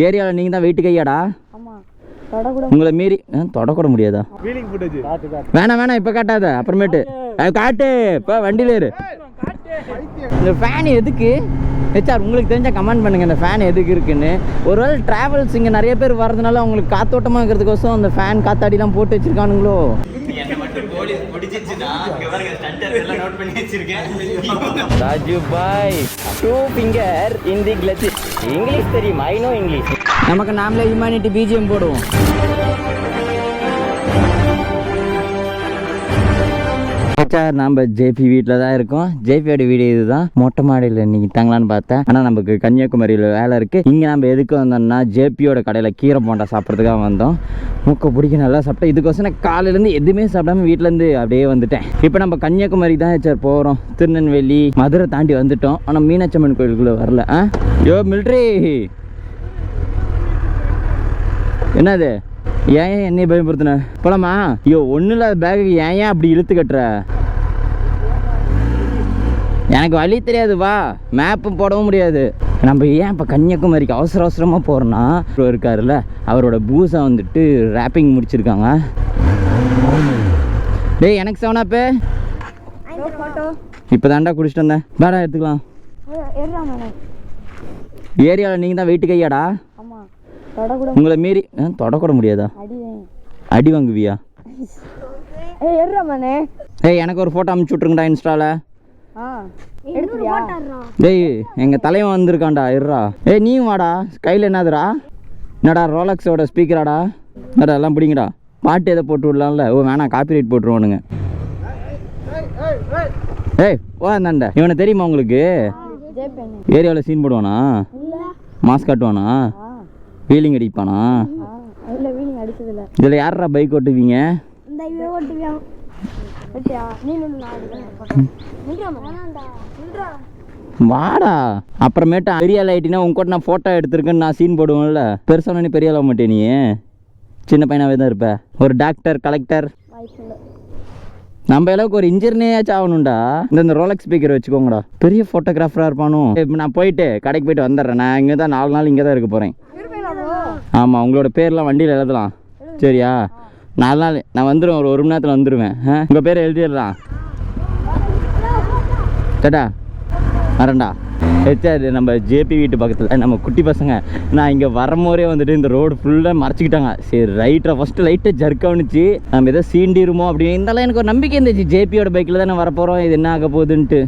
ஏரியாவில் நீங்கள் தான் வெயிட்டு கையாடா? உங்களை மீறி தொடக்கூட முடியாதா? வேணாம் இப்போ காட்டாத, அப்புறமேட்டு காட்டு. இப்போ வண்டியில் இரு. இந்த ஃபேன் எதுக்கு ஹெச்ஆர் உங்களுக்கு தெரிஞ்சால் கமெண்ட் பண்ணுங்கள், இந்த ஃபேன் எதுக்கு இருக்குன்னு. ஒருவேளை ட்ராவல்ஸ் இங்கே நிறைய பேர் வரதுனால அவங்களுக்கு காத்தோட்டமாக இருக்கிறதுக்கோசம் அந்த ஃபேன் காத்தாடிலாம் போட்டு வச்சுருக்கானுங்களோ? ராஜு பாய் 2 ஃபிங்கர் இன் தி கிளட்ச். இங்கிலீஷ் தெரியும், ஐ நோ இங்கிலீஷ். நமக்கு நாமளே ஹியூமனிட்டி பிஜிஎம் போடுவோம். நம்ம ஜேபி வீட்டில் தான் இருக்கோம். ஜேபியோட வீடு இதுதான். மொட்டை மாடியில் இன்னைக்கு தங்கலான்னு பார்த்தேன், ஆனால் நமக்கு கன்னியாகுமரியில் வேலை இருக்குது. இங்கே நம்ம எதுக்கு வந்தோம்னா ஜேபியோட கடையில் கீரை போண்டா சாப்பிட்றதுக்காக வந்தோம். மூக்க பிடிக்க நல்லா சாப்பிட்டேன். இதுக்கோசம் காலையிலேருந்து எதுவுமே சாப்பிடாம வீட்டிலேருந்து அப்படியே வந்துட்டேன். இப்போ நம்ம கன்னியாகுமரி தான் சார் போகிறோம். திருநெல்வேலி மதுரை தாண்டி வந்துட்டோம். ஆனால் மீனாட்சம்மன் கோயிலுக்குள்ளே வரல. யோ மிலிட்ரி, என்னது? ஏன் என்னைய பயன்படுத்தின? போலாமா? ஐயோ ஒன்றும் இல்லாத பேக்கு ஏன் அப்படி இழுத்து கட்டுற? எனக்கு வழி தெரியாது, வா. மேப்பும் போடவும் முடியாது. நம்ம ஏன் இப்போ கன்னியாகுமரிக்கு அவசரமாக போகிறோன்னா, இருக்காருல்ல அவரோட பூஸை வந்துட்டு ரேப்பிங் முடிச்சிருக்காங்க. டேய் எனக்கு செவனாப்பே இப்போ தாண்டா குடிச்சிட்டு வந்தேன். வேடா எடுத்துக்கலாம். ஏரியாவில் நீங்கள் தான் வெயிட்டு கையாடா? உங்களை மீறி தொடக்கூட முடியாதா? அடி வாங்குவியா? எனக்கு ஒரு ஃபோட்டோ அனுப்பிச்சு விட்ருங்கடா இன்ஸ்டால. டேய் எங்கள் தலைவன் வந்திருக்கான்டா, இருறா. நீயும் வாடா. கையில் என்னதுடா? என்னடா ரோலக்ஸோட ஸ்பீக்கராடா? என்னடா எல்லாம் பிடிங்கடா. பாட்டு எதை போட்டு விடலாம்ல? ஓ வேணாம், காப்பிரைட் போட்டுருவானுங்க. ஓ அந்தாண்ட இவனை தெரியுமா உங்களுக்கு? ஏரியாவில் சீன் போடுவானா? மாஸ்க் காட்டுவானா? வீலிங் அடிப்பானா? இதில் யாரா பைக் ஓட்டுவீங்க? வாடா. அப்புறமேட்டு பெரிய ஆள் ஆகிட்டினா உங்ககிட்ட நான் ஃபோட்டோ எடுத்திருக்கேன்னு நான் சீன் போடுவேன்ல. பெருசாக நீ பெரிய ஆள் ஆக மாட்டே, நீ சின்ன பையனாகவே தான் இருப்ப. ஒரு டாக்டர், கலெக்டர், நம்ம அளவுக்கு ஒரு இன்ஜினியராச்சும் ஆகணும்டா. இந்த ரோலக்ஸ் ஸ்பீக்கர் வச்சுக்கோங்கடா. பெரிய ஃபோட்டோகிராஃபராக இருப்பானோ. இப்போ நான் போயிட்டு கடைக்கு போயிட்டு வந்துடுறேன். நான் இங்கே தான் 4 நாள் இங்கே தான் இருக்க போகிறேன். ஆமாம், உங்களோட பேர்லாம் வண்டியில் எழுதலாம் சரியா? 4 நாள் நான் வந்துடுவேன். ஒரு மணி நேரத்தில் வந்துடுவேன். உங்கள் பேரை எழுதிடலாம். சேட்டா வரேன்டா. ஹெச்ஆர் நம்ம ஜேபி வீட்டு பக்கத்தில் நம்ம குட்டி பசங்க. நான் இங்கே வரும்போதே வந்துட்டு இந்த ரோடு ஃபுல்லாக மறைச்சிக்கிட்டாங்க. சரி ரைட்டாக ஃபஸ்ட்டு லைட்டாக ஜர்க் ஆனிச்சு. நம்ம எதோ சீண்டிருமோ அப்படின்னு. இருந்தாலும் எனக்கு ஒரு நம்பிக்கை இருந்துச்சு, ஜேபியோட பைக்கில் தான் வரப்போகிறோம், இது என்ன ஆக போகுதுன்ட்டு.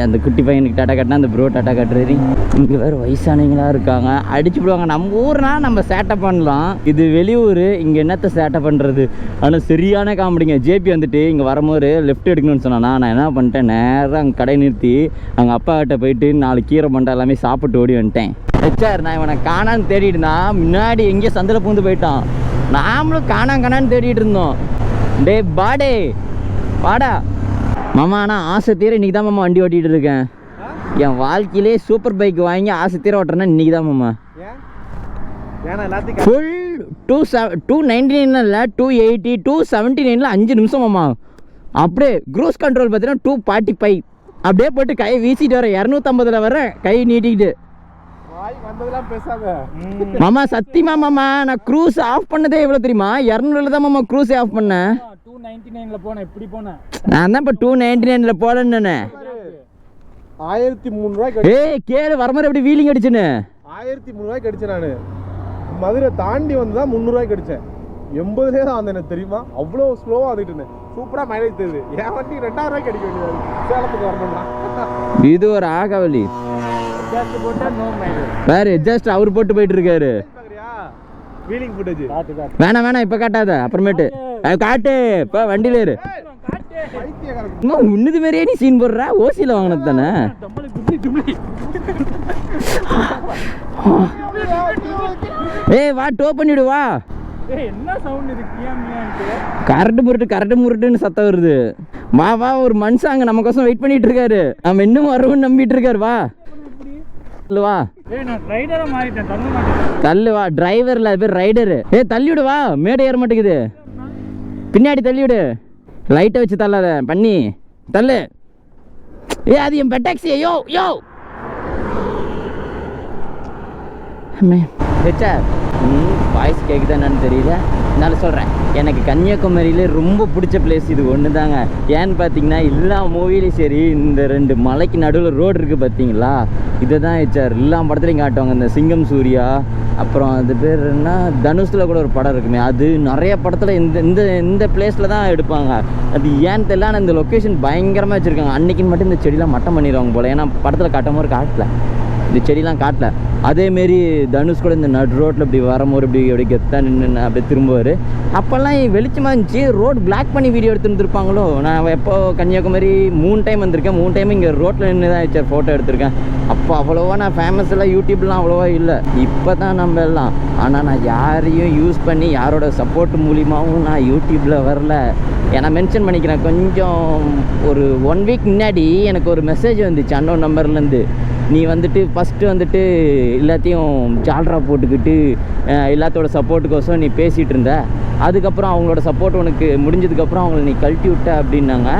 அந்த குட்டி பையனுக்கு டாட்டா காட்டினா அந்த ப்ரோ டாட்டா காட்டுறாரு. இங்கே வேறு வயசானவங்களாக இருக்காங்க, அடிச்சு விடுவாங்க. நம்ம ஊர்னா நம்ம சேட்டை பண்ணலாம், இது வெளியூர், இங்கே என்னத்தை சேட்டை பண்ணுறது? ஆனால் சரியான காமெடிங்க. ஜேபி வந்துட்டு இங்கே வரும்போது லெஃப்ட் எடுக்கணும்னு சொன்னானா, நான் என்ன பண்ணிட்டேன், நேராக அங்கே கடை நிறுத்தி அங்கே அப்பா கிட்ட போயிட்டு 4 கீரை மண்டை எல்லாமே சாப்பிட்டு ஓடி வந்துட்டேன். ஹெச்ஆர் நான் இவனை காணான்னு தேடிட்டு இருந்தான். முன்னாடி எங்கேயோ சந்தில் பூந்து போயிட்டான். நாமளும் காணான்னு தேடிட்டு இருந்தோம். டே பாடே வாடா மாமா. ஆனால் ஆசை தீர இன்றைக்கி தான் மாமா வண்டி ஓட்டிகிட்டு இருக்கேன். என் வாழ்க்கையிலே சூப்பர் பைக் வாங்கி ஆசை தீர ஓட்டுறேன்னா இன்றைக்கி தான் மாமா. ஃபுல் 299 இல்லை 280 279 5 நிமிஷம் மாமா. அப்படியே க்ரூஸ் கண்ட்ரோல் பார்த்தீங்கன்னா 245. அப்படியே போட்டு கையை வீசிட்டு வரேன். 250 வர கை நீட்டிக்கிட்டு. மாமா சத்தியமா மாமா, நான் க்ரூஸ் ஆஃப் பண்ணதே எவ்வளோ தெரியுமா? 200 தான் மாமா க்ரூஸே ஆஃப் பண்ணேன். 299ல போனேன். எப்படி போனேன்? நான் தான் இப்போ 299ல போனேன்னு 1003 ரூபாய்க்கு. ஏய் கேளு, வரமாரி எப்படி வீலிங் அடிச்சுன்னு 1003 ரூபாய்க்கு அடிச்சேன். நான் மதுரை தாண்டி வந்து தான் 300 ரூபாய்க்கு அடித்தேன். 80லே தான் வந்தேன். எனக்கு தெரியுமா? அவ்வளோ ஸ்லோவாக வந்துட்டு இருந்தேன். சூப்பராக மைலேஜ் தெரியுது. என் வண்டி 2000 ரூபாய்க்கு அடிக்க வேண்டியது. சேலத்துக்கு வரணும்னா இது ஒரு ஆகவலி. எட்ஜஸ்ட் போட்டால் நோ மைலேஜ். வேற எட்ஜஸ்ட் அவர் போட்டு போயிட்டு இருக்காரு. வீலிங் ஃபுட்டேஜ் வேணாம் இப்போ காட்டாத, அப்புறமேட்டு காட்டு. இப்போ வண்டியில் இரு. உன்னது மாதிரியே நீ சீன் போடுற. ஓசியில் வாங்கினது தானே? ஏய் வா, டோ பண்ணிவிடு வா. என்ன சவுண்ட் இது? கரண்ட் முருட்டுன்னு சத்தம் வருது. வா ஒரு மனுஷன் அங்கே நமக்கோசம் வெயிட் பண்ணிட்டு இருக்காரு. நம்ம இன்னும் வருவோம்னு நம்பிட்டு இருக்காரு. வா வா தள்ளு வா. டிரைவர்ல பேர் ரைடரு. தள்ளி விடு வா. மேடை ஏற மாட்டேங்குது. பின்னாடி தள்ளி விடு. லைட்டை வச்சு தள்ளாத பண்ணி தள்ளு. அது என் பெட்டாக்சி. யோ சார் வாய்ஸ் கேட்குதா என்னன்னு தெரியல, இருந்தாலும் சொல்கிறேன். எனக்கு கன்னியாகுமரியிலே ரொம்ப பிடிச்ச பிளேஸ் இது ஒன்று தாங்க. ஏன்னு பார்த்தீங்கன்னா எல்லா மூவிலையும் சரி இந்த 2 மலைக்கு நடுவில் ரோடு இருக்குது பார்த்தீங்களா, இதை தான் சார் எல்லா படத்துலையும் காட்டுவாங்க. இந்த சிங்கம் சூர்யா, அப்புறம் அது பேர் என்ன, தனுஷில் கூட ஒரு படம் இருக்குமே, அது நிறைய படத்தில் இந்த பிளேஸில் தான் எடுப்பாங்க. அது ஏன்னு தெரியல, ஆனால் இந்த லொக்கேஷன் பயங்கரமாக வச்சுருக்காங்க. அன்றைக்கின்னு மட்டும் இந்த செடியெலாம் மட்டம் பண்ணிடுவாங்க போல், ஏன்னா படத்தில் காட்டும் போது காட்டல, இந்த செடியெலாம் காட்டல. அதேமாரி தனுஷ் கூட இந்த நடு ரோட்டில் இப்படி வரும்போது இப்படி கெத்தாக நின்று அப்படியே திரும்புவார். அப்போல்லாம் வெளிச்சமாக இருந்துச்சு, ரோடு பிளாக் பண்ணி வீடியோ எடுத்துருந்துருப்பாங்களோ. நான் எப்போ கன்னியாகுமரி 3 டைம் வந்திருக்கேன், 3 டைம் இங்கே ரோட்டில் நின்று தான் சார் ஃபோட்டோ எடுத்திருக்கேன். அப்போ அவ்வளோவா நான் ஃபேமஸ் எல்லாம் யூடியூப்லாம் அவ்வளோவா இல்லை, இப்போ தான் நம்ம எல்லாம். ஆனால் நான் யாரையும் யூஸ் பண்ணி யாரோட சப்போர்ட் மூலியமாகவும் நான் யூடியூப்பில் வரல. ஏன்னா மென்ஷன் பண்ணிக்கிறேன், கொஞ்சம் ஒரு 1 வீக் முன்னாடி எனக்கு ஒரு மெசேஜ் வந்துச்சு அன்னோன் நம்பர்லேருந்து. நீ வந்துட்டு ஃபஸ்ட்டு வந்துட்டு எல்லாத்தையும் ஜால்ரா போட்டுக்கிட்டு எல்லாத்தோட சப்போர்ட்டுக்கோசம் நீ பேசிகிட்டு இருந்த, அதுக்கப்புறம் அவங்களோட சப்போர்ட் உனக்கு முடிஞ்சதுக்கப்புறம் அவங்கள நீ கழட்டி விட்ட அப்படின்னாங்க.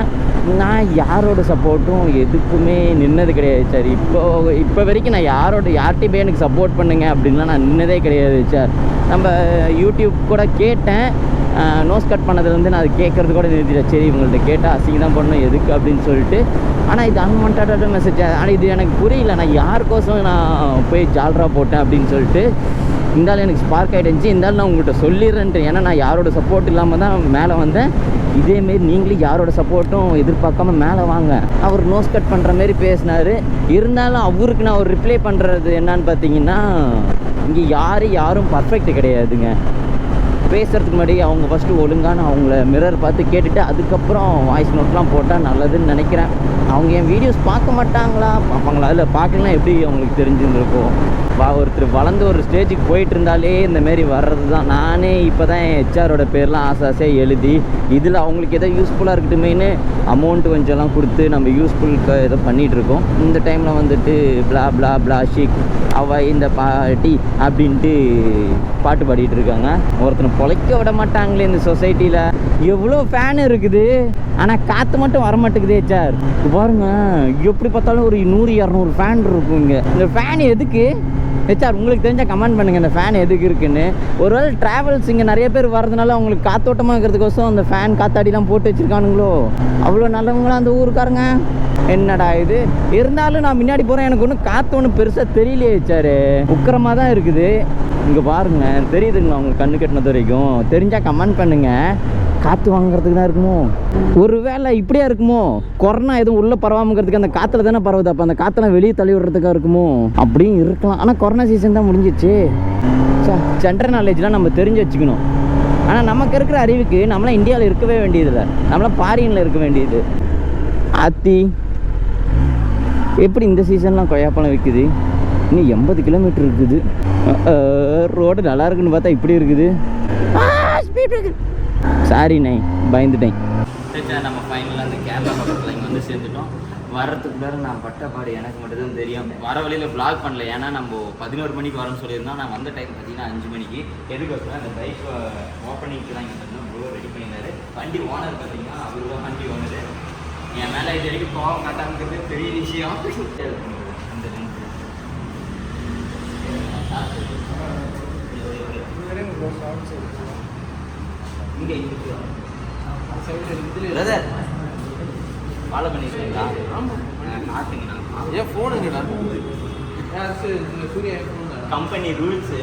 நான் யாரோட சப்போர்ட்டும் எதுக்குமே நின்னது கிடையாது சார். இப்போ வரைக்கும் நான் யார்கிட்டையும் போய் எனக்கு சப்போர்ட் பண்ணுங்க அப்படின்லாம் நான் நின்னதே கிடையாது சார். நம்ம யூடியூப் கூட கேட்டேன், நோஸ் கட் பண்ணதுலேருந்து நான் அது கேட்குறது கூட நிறுத்திட்டேன். சரி இவங்கள்ட்ட கேட்டால் அசிங்க தான் பண்ணணும் எதுக்கு அப்படின்னு சொல்லிட்டு. ஆனால் இது அன்வான்டான மெசேஜ். ஆனால் இது எனக்கு புரியல, நான் யாருக்கோசம் நான் போய் ஜால்ரா போட்டேன் அப்படின்னு சொல்லிட்டு. இருந்தாலும் எனக்கு ஸ்பார்க் ஆகிடுச்சு, இருந்தாலும் நான் உங்கள்கிட்ட சொல்லிடுறேன்ட்டு. ஏன்னா நான் யாரோட சப்போர்ட் இல்லாமல் தான் மேலே வந்தேன். இதேமாரி நீங்களும் யாரோட சப்போர்ட்டும் எதிர்பார்க்காம மேலே வாங்க. அவர் நோஸ் கட் பண்ணுற மாரி பேசினார். இருந்தாலும் அவருக்கு நான் ஒரு ரிப்ளை பண்ணுறது என்னன்னு பார்த்தீங்கன்னா, இங்கே யாரும் பர்ஃபெக்ட் கிடையாதுங்க. பேசுகிறதுக்கு முன்னாடி அவங்க ஃபஸ்ட்டு ஒழுங்கான அவங்கள மிரர் பார்த்து கேட்டுட்டு அதுக்கப்புறம் வாய்ஸ் நோட்லாம் போட்டால் நல்லதுன்னு நினைக்கிறேன். அவங்க என் வீடியோஸ் பார்க்க மாட்டாங்களா, பார்ப்பாங்களா, இல்லை பார்க்கலாம் எப்படி அவங்களுக்கு தெரிஞ்சுருந்துருக்கும். ஒருத்தர் வளர்ந்து ஒரு ஸ்டேஜுக்கு போயிட்டு இருந்தாலே இந்தமாரி வர்றது தான். நானே இப்போ தான் என் ஹெச்ஆரோட பேர்லாம் ஆசையாக எழுதி இதில் அவங்களுக்கு எதோ யூஸ்ஃபுல்லாக இருக்கட்டுமேனு அமௌண்ட்டு கொஞ்சம்லாம் கொடுத்து நம்ம யூஸ்ஃபுல்க்கு ஏதோ பண்ணிகிட்ருக்கோம். இந்த டைமில் வந்துட்டு பிளா பிளா பிளா ஷிக் அவ இந்த பாட்டி அப்படின்ட்டு பாட்டு பாடிட்டு இருக்காங்க. ஒருத்தனை பொழைக்க விட மாட்டாங்களே இந்த சொசைட்டியில். எவ்வளோ ஃபேன் இருக்குது, ஆனால் காற்று மட்டும் வர மாட்டேங்குதே சார். பாருங்க, எப்படி பார்த்தாலும் ஒரு 100-200 ஃபேன் இருக்கும் இங்கே. இந்த ஃபேன் எதுக்கு சார் உங்களுக்கு தெரிஞ்சால் கமெண்ட் பண்ணுங்கள், இந்த ஃபேன் எதுக்கு இருக்குன்னு. ஒருவேளை ட்ராவல்ஸ் இங்கே நிறைய பேர் வர்றதுனால அவங்களுக்கு காத்தோட்டமாக இருக்கிறதுக்கோசம் அந்த ஃபேன் காத்தாடிலாம் போட்டு வச்சுருக்கானுங்களோ. அவ்வளோ நல்லவங்களாம் அந்த ஊருக்காரங்க. என்னடா இது, இருந்தாலும் நான் முன்னாடி போகிறேன், எனக்கு ஒன்றும் காற்று ஒன்றும் பெருசாக தெரியலையே சார், உக்கிரமாக தான் இருக்குது. இங்கே பாருங்க, தெரியுதுங்களா உங்களுக்கு கண்ணு கட்டினது வரைக்கும்? தெரிஞ்சால் கமெண்ட் பண்ணுங்கள். காற்று வாங்குறதுக்கு தான் இருக்குமோ, ஒரு வேளை இப்படியா இருக்குமோ? கொரோனா எதுவும் உள்ளே பரவாமங்கிறதுக்கு அந்த காற்றுல தானே பரவுது, அப்போ அந்த காற்றெல்லாம் வெளியே தள்ளி விடுறதுக்காக இருக்குமோ? அப்படியும் இருக்கலாம். ஆனால் கொரோனா சீசன் தான் முடிஞ்சிச்சு. ஜென்ரல் நாலேஜ்லாம் நம்ம தெரிஞ்சு வச்சுக்கணும். ஆனால் நமக்கு இருக்கிற அறிவுக்கு நம்மளாம் இந்தியாவில் இருக்கவே வேண்டியதில்லை, நம்மளாம் ஃபாரினில் இருக்க வேண்டியது. ஆத்தி எப்படி இந்த சீசன்லாம் கொய்யாப்பழம் விற்குது? இன்னும் 80 கிலோமீட்டர் இருக்குது. ரோடு நல்லா இருக்குன்னு பார்த்தா இப்படி இருக்குது. ஸ்பீட் இருக்குது. சாரி நை, பயந்துட்டேன். நம்ம ஃபைனலாக அந்த கேரளா பக்கத்தில் இங்கே வந்து சேர்ந்துட்டோம். வர்றதுக்குள்ளார நான் பட்டப்பாடு எனக்கு மட்டும் தான் தெரியும். வர வழியில் வ்ளாக் பண்ணல, ஏன்னா நம்ம 11 மணிக்கு வரோன்னு சொல்லியிருந்தோம். நான் வந்த டைம் பார்த்தீங்கன்னா 5 மணிக்கு. எதுக்கு வச்சுன்னா அந்த பைக் ஓப்பனிங்க்கு தான் இங்கே பார்த்தீங்கன்னா ப்ரோ ரெடி பண்ணியிருந்தாரு. வண்டி ஓனர் பார்த்தீங்கன்னா அவர் தான் வண்டி ஓனர். என் மேலே இது வரைக்கும் கோவம் காட்டாமல் பெரிய விஷயம். அந்த இங்கே பிரதர் ஃபாலோ பண்ணிருக்கீங்களா? ஆமாம், காட்டுங்கண்ணா. ஏன் ஃபோனுங்கண்ணா? சூர்யா கம்பெனி ரூல்ஸு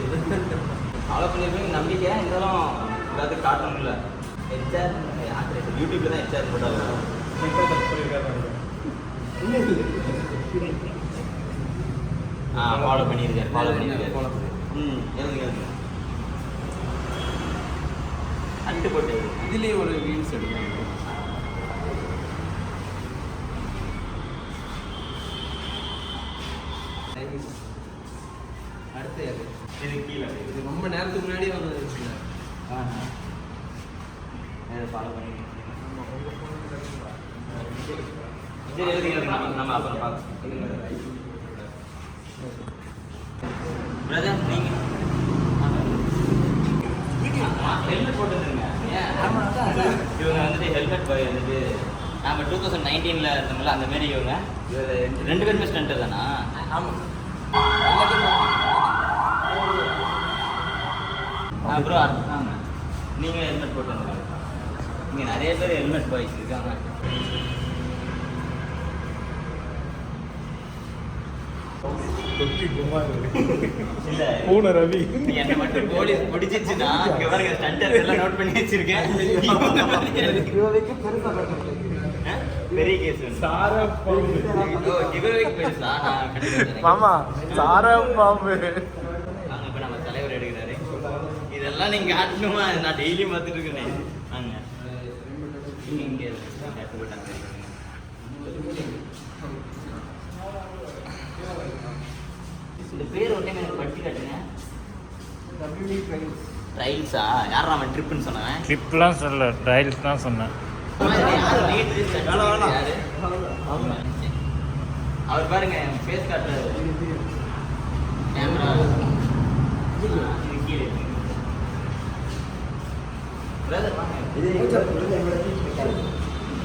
ஃபாலோ பண்ணியிருக்கீங்க நம்பிக்கை. இருந்தாலும் எல்லாத்துக்கும் காட்டணும்ல. ஹெச்ஆர் யூடியூப்ல தான் ஹெச்ஆர் போட்டாங்க. ஃபாலோ பண்ணியிருக்காரு, ஃபாலோ பண்ணியிருக்காரு. எழுதுங்க அட்டு போட்டு இதுலேயே ஒரு ரீல்ஸ் எடுக்கணும். அடுத்து இது கீழே இது ரொம்ப நேரத்துக்கு முன்னாடியே வந்து ஃபாலோ பண்ணி நம்ம அப்புறம் பார்க்கலாம். பிரதர் நீங்கள் ஹெல்மெட் போட்டுருங்க. இவங்க வந்துட்டு ஹெல்மெட் வந்துட்டு நம்ம 2019 இருந்தோம்ல அந்த மாரி இவங்க 2 பேருமே ஸ்டண்ட்டு தானா? ஆமாம். அப்புறம் அடுத்தாங்க நீங்கள் ஹெல்மெட் போட்டு வந்துருங்க. இங்கே நிறைய பேர் ஹெல்மெட் பாய்ஸ் இருக்காங்க. இல்லை பூனை ரவி என்னை மட்டும் போலீஸ் பிடிச்சிச்சுன்னா இங்கே பாருங்க ஸ்டண்டர் எல்லாம் நோட் பண்ணி வச்சிருக்கேன். பெரிய கேஸ் பெருசா நான் கண்டிப்பாக மாமா சார பாம்பு வாங்க. இப்போ நம்ம தலைவர் எடுக்கிறாரு. இதெல்லாம் நீங்க காட்டணுமா? நான் டெய்லியும் பார்த்துட்டு இருக்கேன். வாங்க இங்கே இந்த பேர் ஒன்றே எனக்கு படிச்சு காட்டுங்க. ட்ரைல்ஸா? யார் அவன் ட்ரிப்புன்னு சொன்னேன்? ட்ரிப்லாம் சொல்ல, ட்ரைல்ஸ் தான் சொன்னேன். அவர் பாருங்க ஃபேஸ் காட்டுறாரு. கேமரா கீழே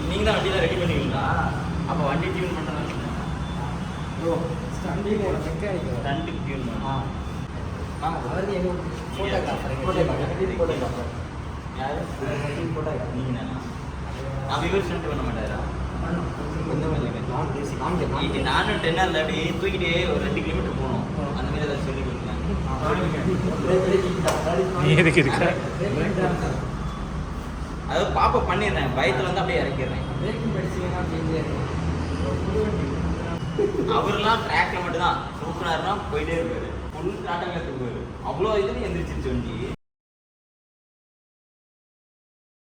நீங்க தான் வண்டியில ரெடி பண்ணுவீங்களா? அப்ப வண்டி டியூன் பண்றாங்க. ஸ்டண்ட் டியூன் பண்ண மாட்டாரா? நானும் டென்னர்ல அப்படியே தூக்கிட்டே ஒரு 2 கிலோமீட்டர் போகணும். அந்த மாதிரி ஏதாவது சொல்லி கொடுக்கலாம். நீ எதுக்கு இருக்க? அதாவது பாப்பா பண்ணிடுறேன், பயத்துல வந்து அப்படியே இறக்கிடுறேன். அவரெல்லாம் ட்ராக்ல மட்டும் தான் தூக்குனாருன்னா போயிட்டே இருப்பாரு. ஃபுல் டாட்டாங்க தூக்குவாரு. அவ்வளோ இதுன்னு எந்திரிச்சிருச்சு வண்டி.